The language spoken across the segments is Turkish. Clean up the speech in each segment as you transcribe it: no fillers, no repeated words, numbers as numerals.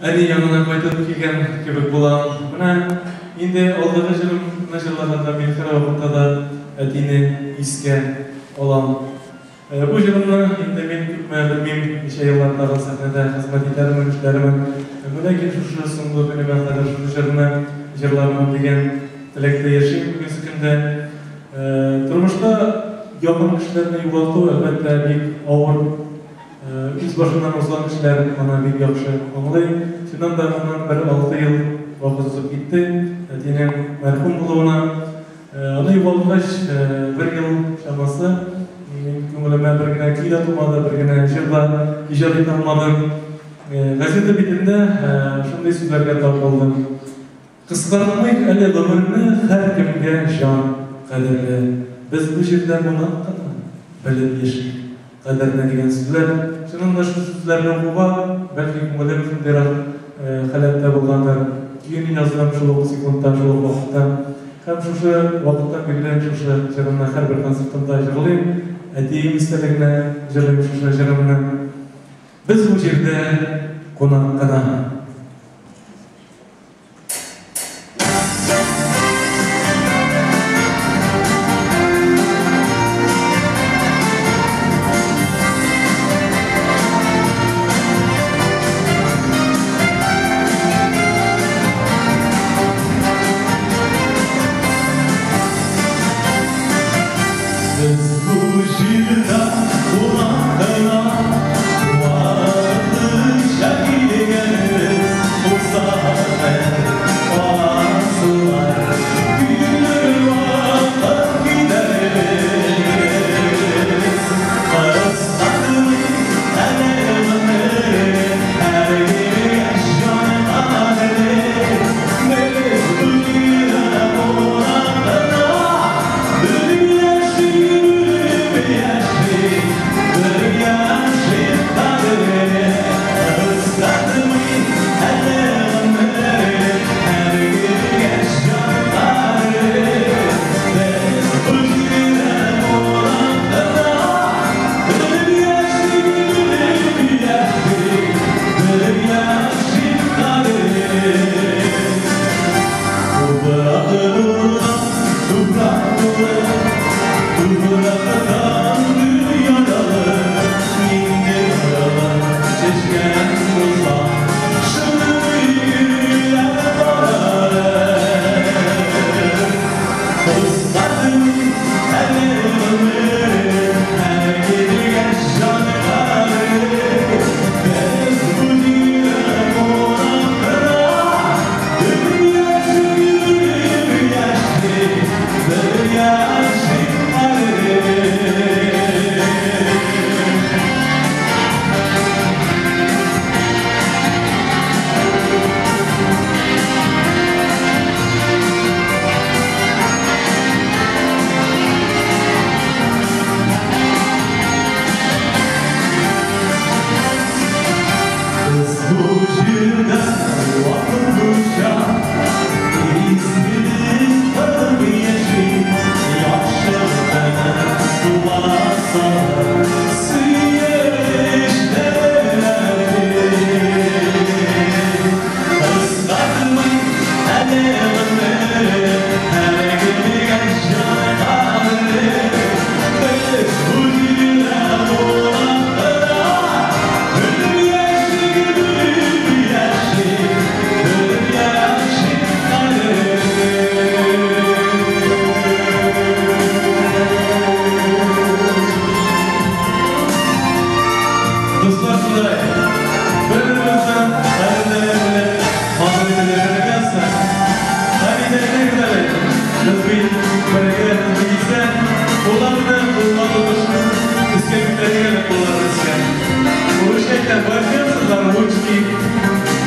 Ani yanına koyduğum kigen gibi bulan, buna indi olduğu jilum naşırlarında bir kara vakitte da etini iske olan. Bu jilumda indi ben küpmeyelim işe yıllarda sahnede hizmet ederim, müşterimin. Buna geçmişte sunduğu benim arkadaş jırlarımın degen dilekte yaşayayım bugün sıkıntı. Durmuşta yaman kişilerini yuvaltı elbette bir ağır üç başından uzan kişiler bana bir yakışı anlayı. Şundan da ondan beri 6 yıl vakit uzup gitti. Yine merhum buluğuna onu yuvaltılaş bir yıl şaması. Kümüleme bir güne kıyda tutmadı, bir güne jırda icadit almadım. Gazete bitinde şunday sözlerge tap oldum. Kıskartmayık ele ömrünü her kimge şan kaderli. Biz bu jirden buna bilip yaşayık. Kaderine degen sözler. Şunun da şu sözlerden buğa, belki kümülem şundarak halatta bulganlar. Yeni yazılan şuluk sekunddan, şuluk vakittan. Hem şu vakittan bildiğim şu jırımına her bir konsertimda jırlayayım. Etiyim istedigine jırlayayım şu jırımına. Biz bu jirde kunak kına.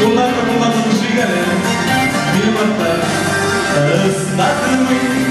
Bunlar da kullanılmış bir gene. Bir marta ıslatır mı?